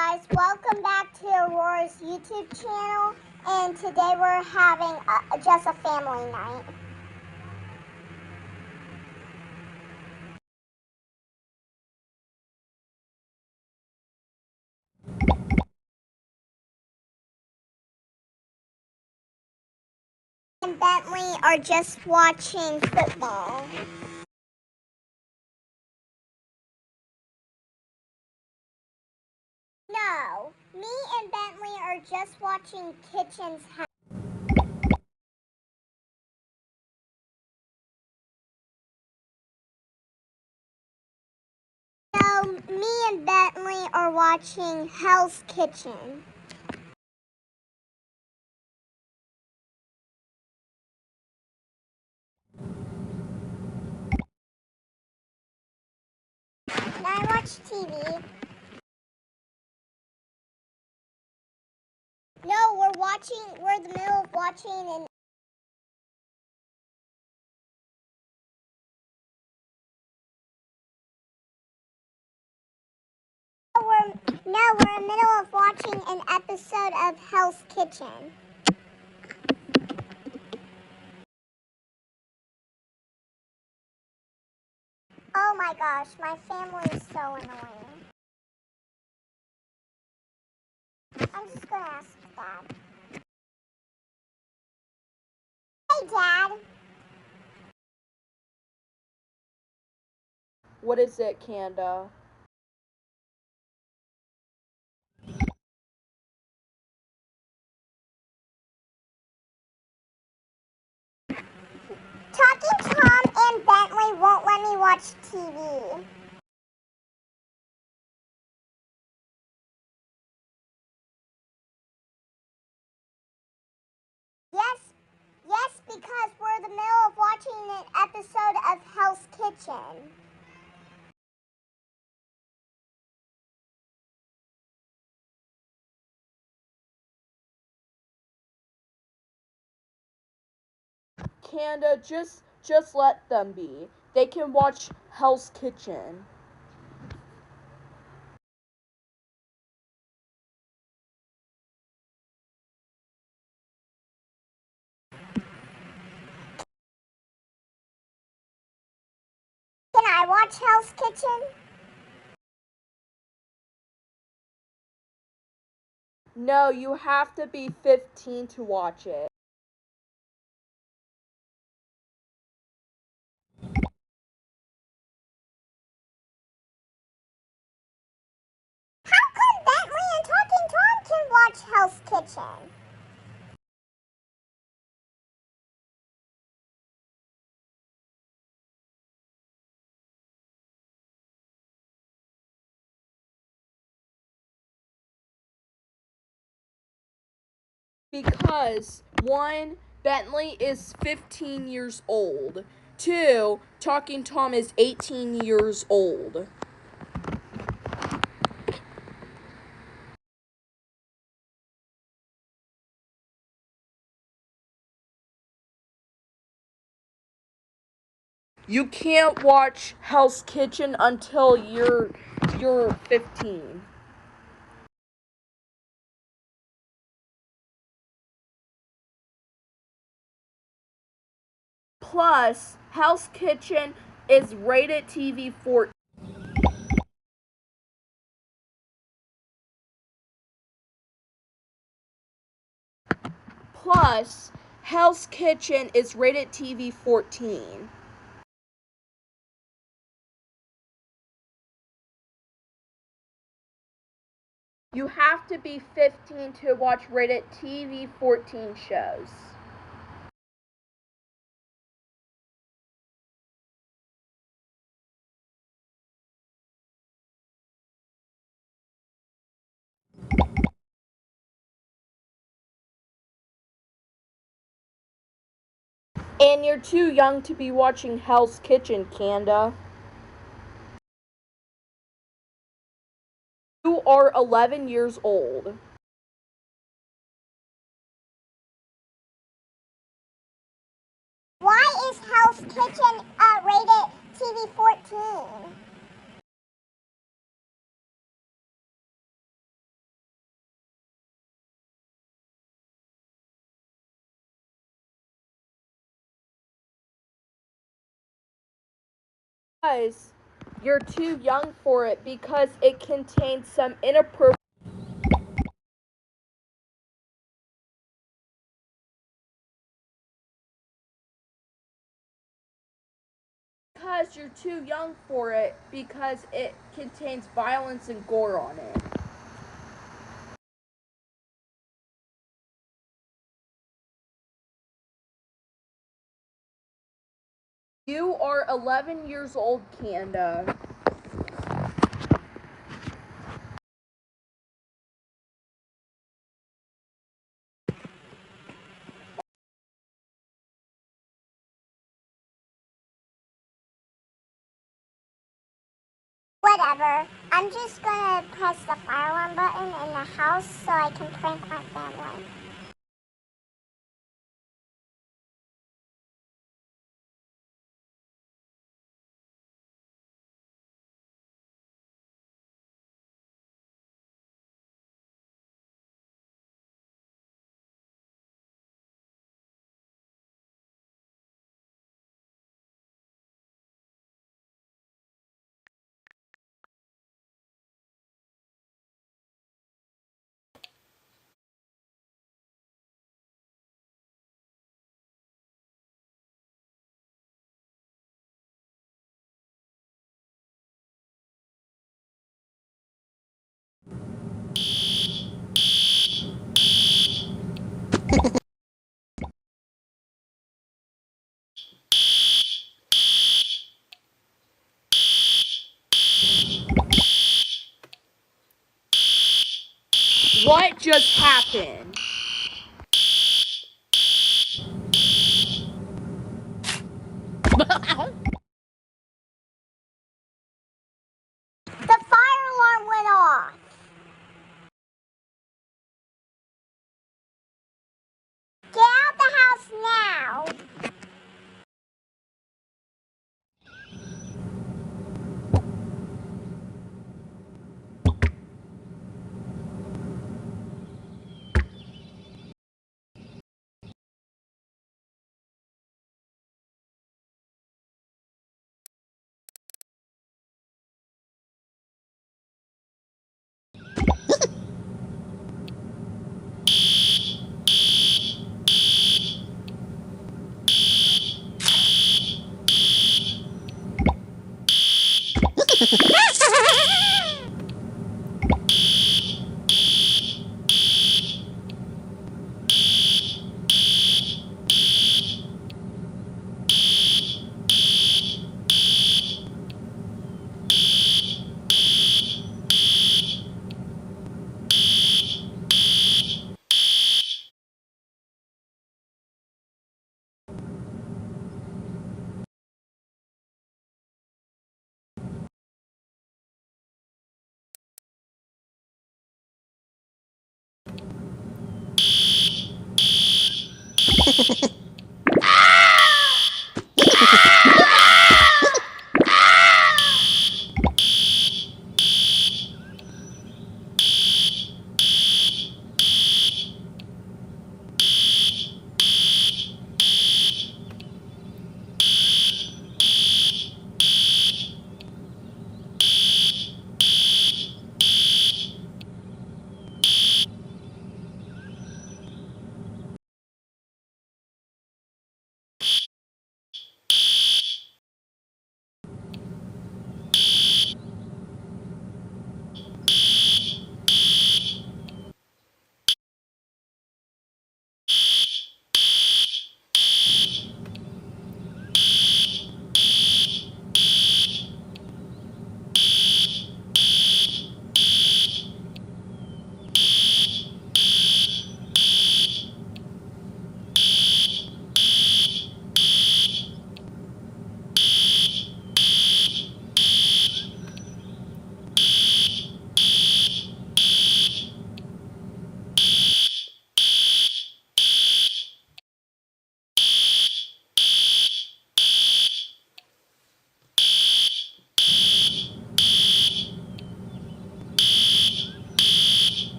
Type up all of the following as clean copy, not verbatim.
guys, welcome back to Aurora's YouTube channel, and today we're having just a family night. And Bentley are just watching football. No, me and Bentley are just watching Kitchen's house. No, me and Bentley are watching Hell's Kitchen. Can I watch TV? No, we're in the middle of watching an we're in the middle of watching an episode of Hell's Kitchen. Oh my gosh, my family is so annoying. I'm just gonna ask Dad. Hey Dad. What is it, Canda? Talking Tom and Bentley won't let me watch TV. Yes, because we're in the middle of watching an episode of Hell's Kitchen. Canda, just let them be. They can watch Hell's Kitchen. Can I watch Hell's Kitchen? No, you have to be 15 to watch it. How come Bentley and Talking Tom can watch Hell's Kitchen? Because, one, Bentley is 15 years old. Two, Talking Tom is 18 years old. You can't watch Hell's Kitchen until you're 15. Plus, Hell's Kitchen is rated TV 14. Plus, Hell's Kitchen is rated TV 14. You have to be 15 to watch rated TV 14 shows. And you're too young to be watching Hell's Kitchen, Canda. You are 11 years old. Why is Hell's Kitchen rated TV 14? Because you're too young for it because it contains some inappropriate. Because you're too young for it because it contains violence and gore on it. You are 11 years old, Canda. Whatever. I'm just gonna press the fire alarm button in the house so I can prank my family. What just happened? The fire alarm went off. Get out the house now.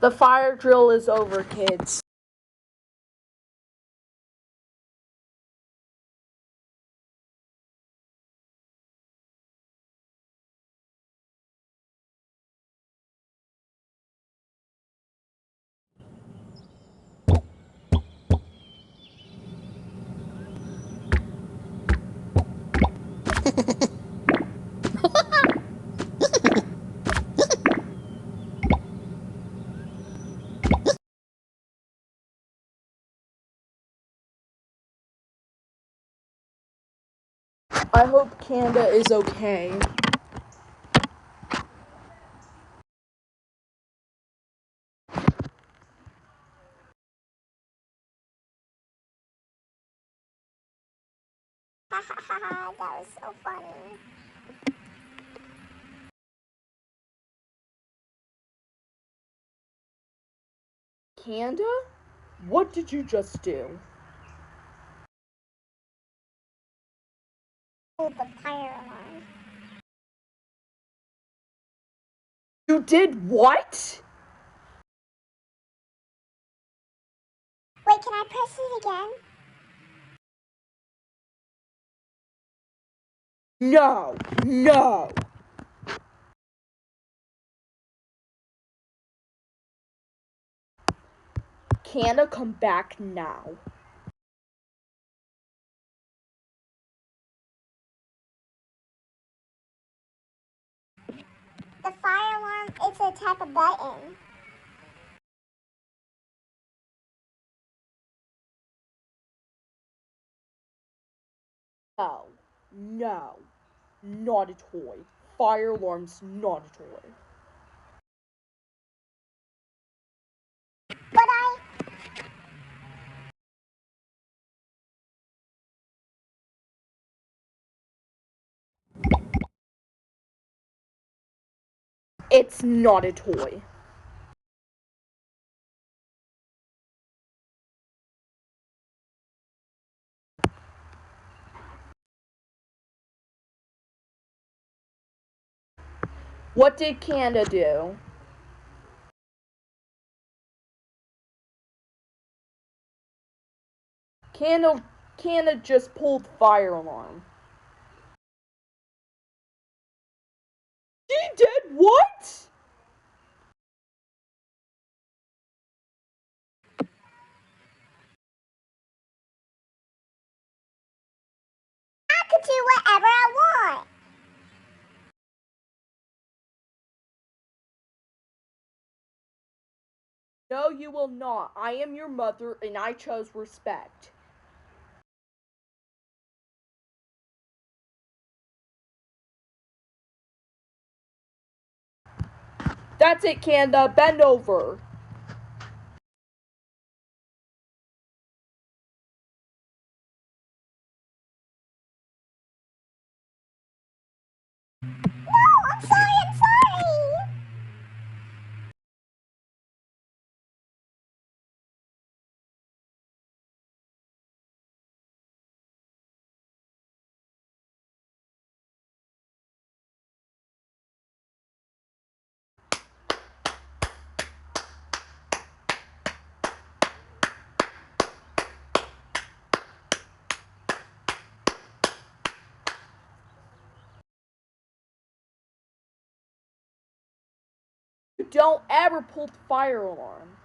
The fire drill is over, kids. I hope Canda is okay. Ha ha ha ha, that was so funny. Canda? What did you just do? Oh, the fire alarm. You did what? Wait, can I press it again? No, no. Canda, come back now. The fire alarm, it's a type of button. No, no, not a toy. Fire alarm's not a toy. But It's not a toy. What did Canda do? Canda just pulled fire alarm. She did what? I could do whatever I want. No, you will not. I am your mother and I chose respect. That's it, Canda. Bend over. No, I'm sorry, I'm sorry. You don't ever pull the fire alarm.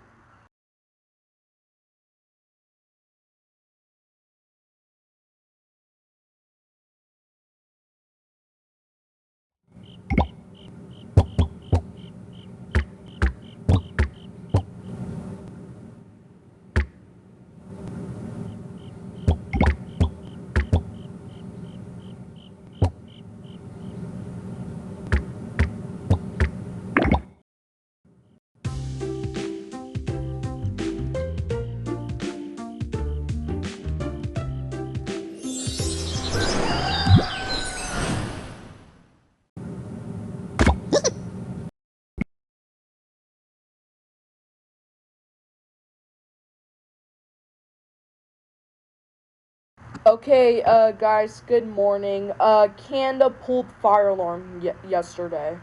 Okay, guys, good morning. Canda pulled fire alarm yesterday.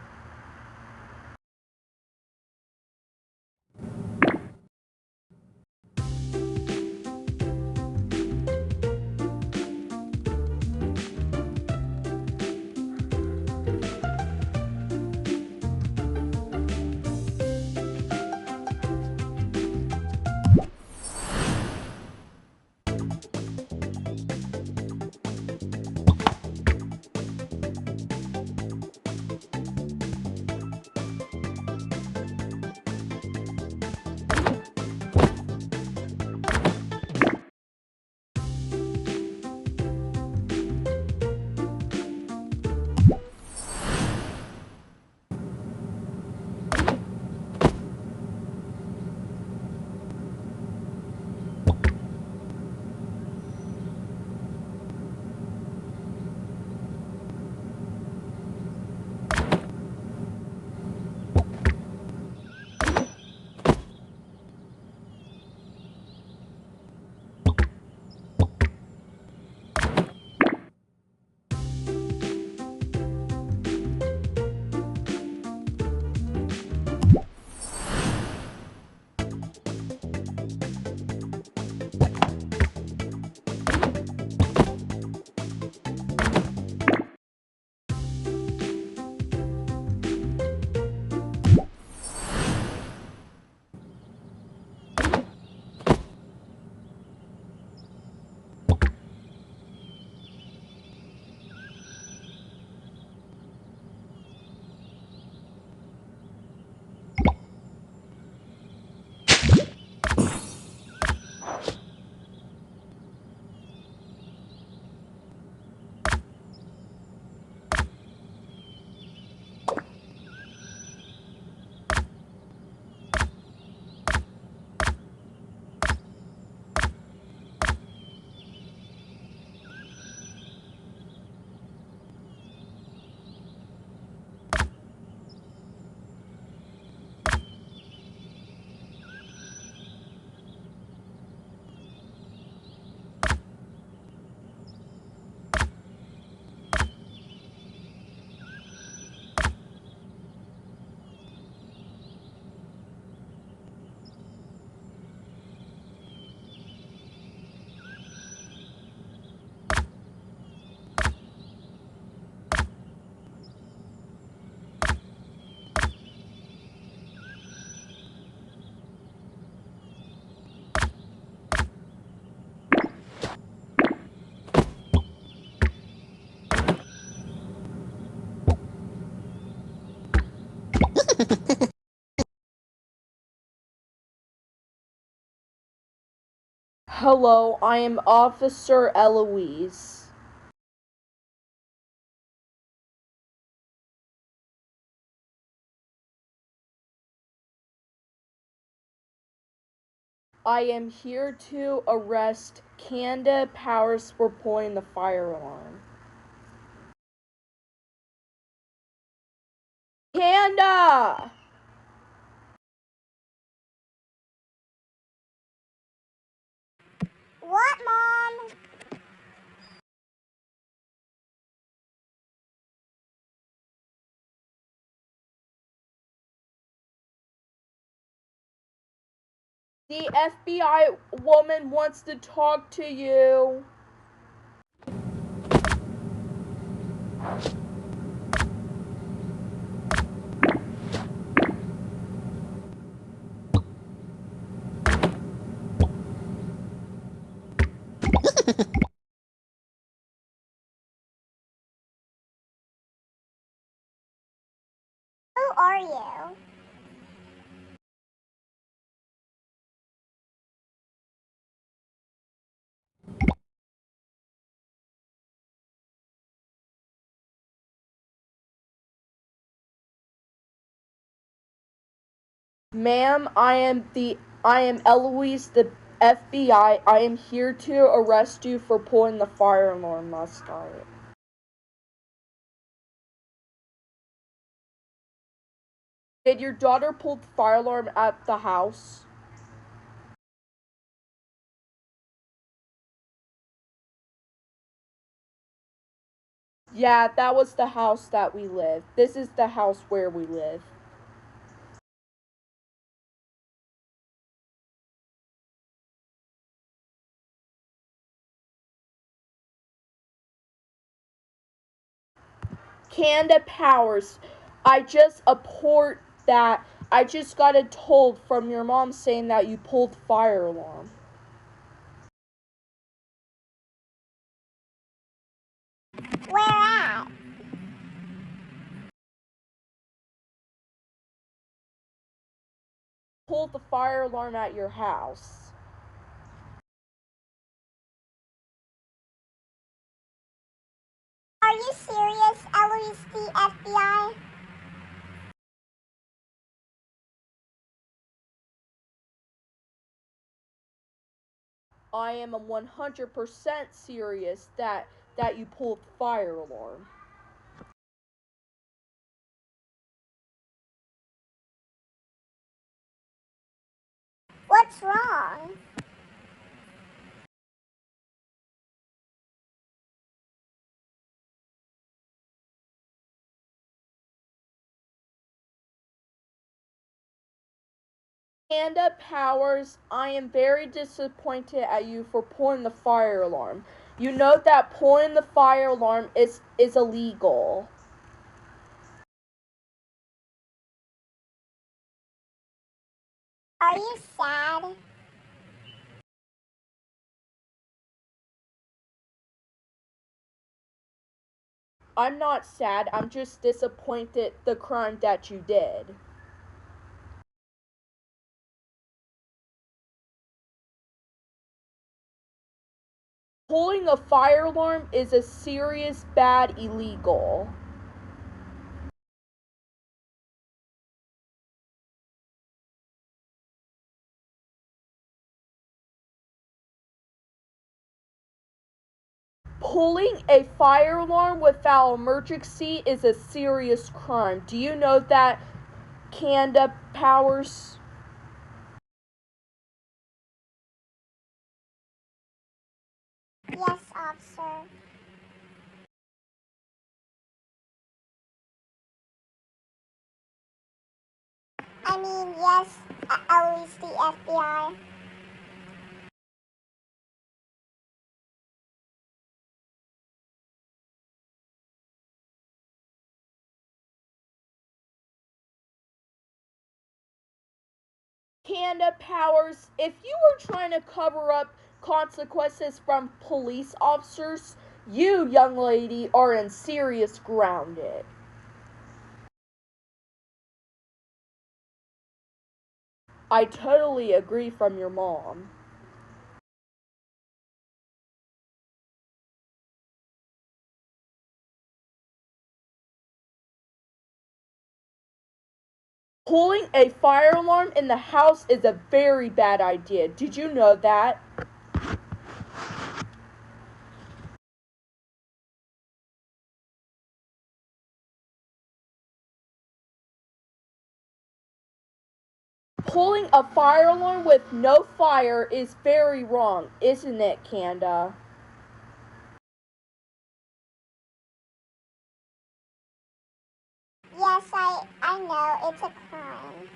Hello, I am Officer Eloise. I am here to arrest Canda Powers for pulling the fire alarm. Canda! What, Mom? The FBI woman wants to talk to you. Who are you? Ma'am, I am Eloise, the FBI. I am here to arrest you for pulling the fire alarm last night. Did your daughter pull the fire alarm at the house? Yeah, that was the house that we live. This is the house where we live. Canda Powers. I just report that I just got it told from your mom saying that you pulled the fire alarm. Where at? Pulled the fire alarm at your house. Are you serious, Eloise the FBI? I am 100% serious that you pulled the fire alarm. What's wrong? Canda Powers, I am very disappointed at you for pulling the fire alarm. You know that pulling the fire alarm is illegal. Are you sad? I'm not sad, I'm just disappointed the crime that you did. Pulling a fire alarm is a serious bad illegal. Pulling a fire alarm without emergency is a serious crime. Do you know that, Canda Powers? Yes, officer. I mean, yes, Eloise the FBI. Canda Powers, if you were trying to cover up consequences from police officers, you, young lady, are in serious grounded. I totally agree from your mom. Pulling a fire alarm in the house is a very bad idea. Did you know that? Pulling a fire alarm with no fire is very wrong, isn't it, Canda? Yes, I know, it's a crime.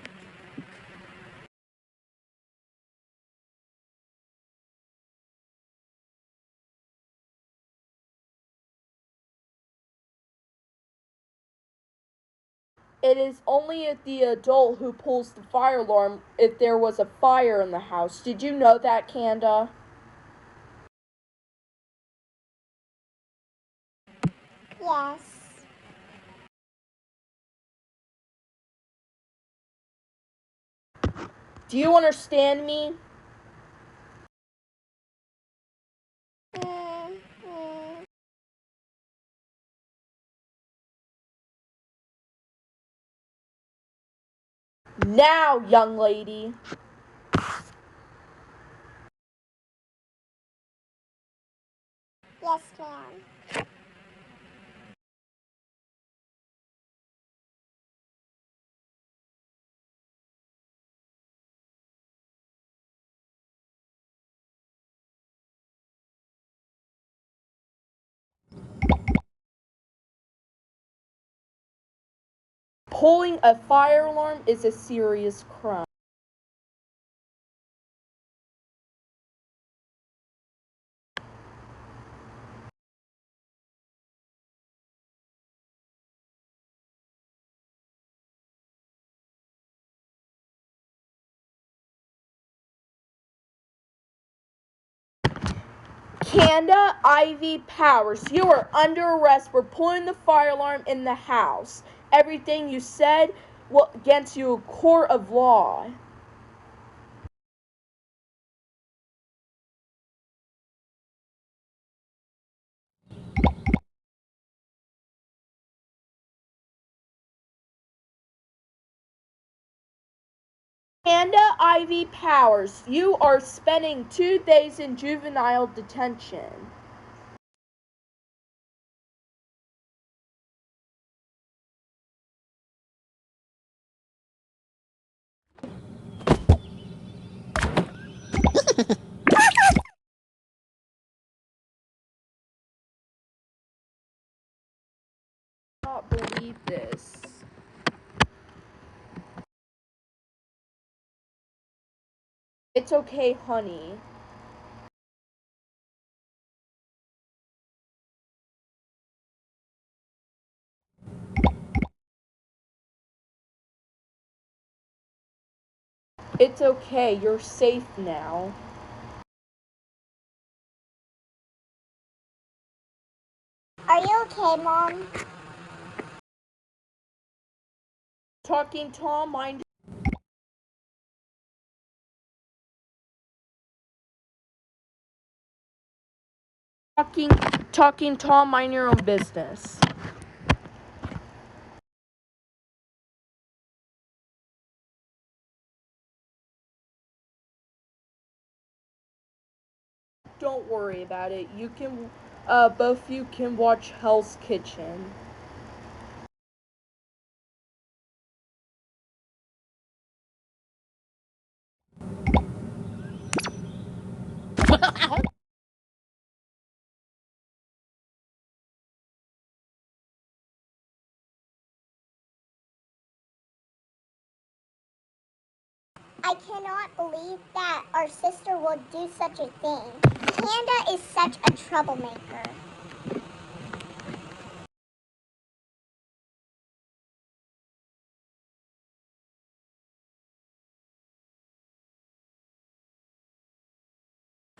It is only the adult who pulls the fire alarm if there was a fire in the house. Did you know that, Canda? Yes. Do you understand me? Mm, mm. Now, young lady. Yes, ma'am. Pulling a fire alarm is a serious crime. Canda Ivy Powers, you are under arrest for pulling the fire alarm in the house. Everything you said will against you a court of law. Canda Ivy Powers, you are spending 2 days in juvenile detention. I cannot believe this. It's okay, honey. It's okay, you're safe now. Are you okay, Mom? Talking Tom, mind talking talking Tom, mind your own business. Don't worry about it. You can both of you can watch Hell's Kitchen. I cannot believe that our sister would do such a thing. Canda is such a troublemaker.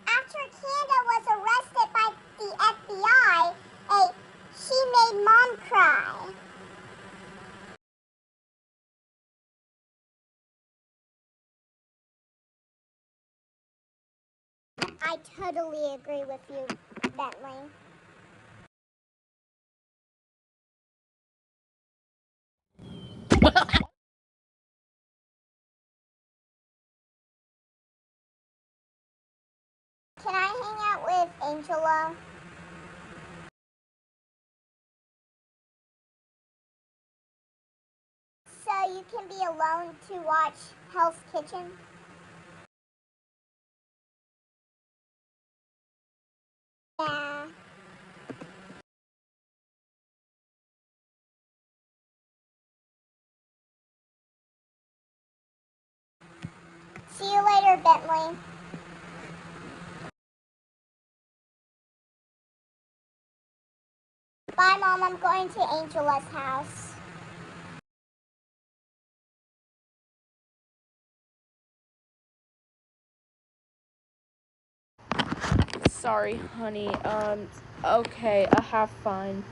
After Canda was arrested by the FBI, she made Mom cry. I totally agree with you, Bentley. Can I hang out with Angela? So you can be alone to watch Hell's Kitchen? Yeah. See you later, Bentley. Bye, Mom. I'm going to Angela's house. Sorry, honey. Okay, have fun.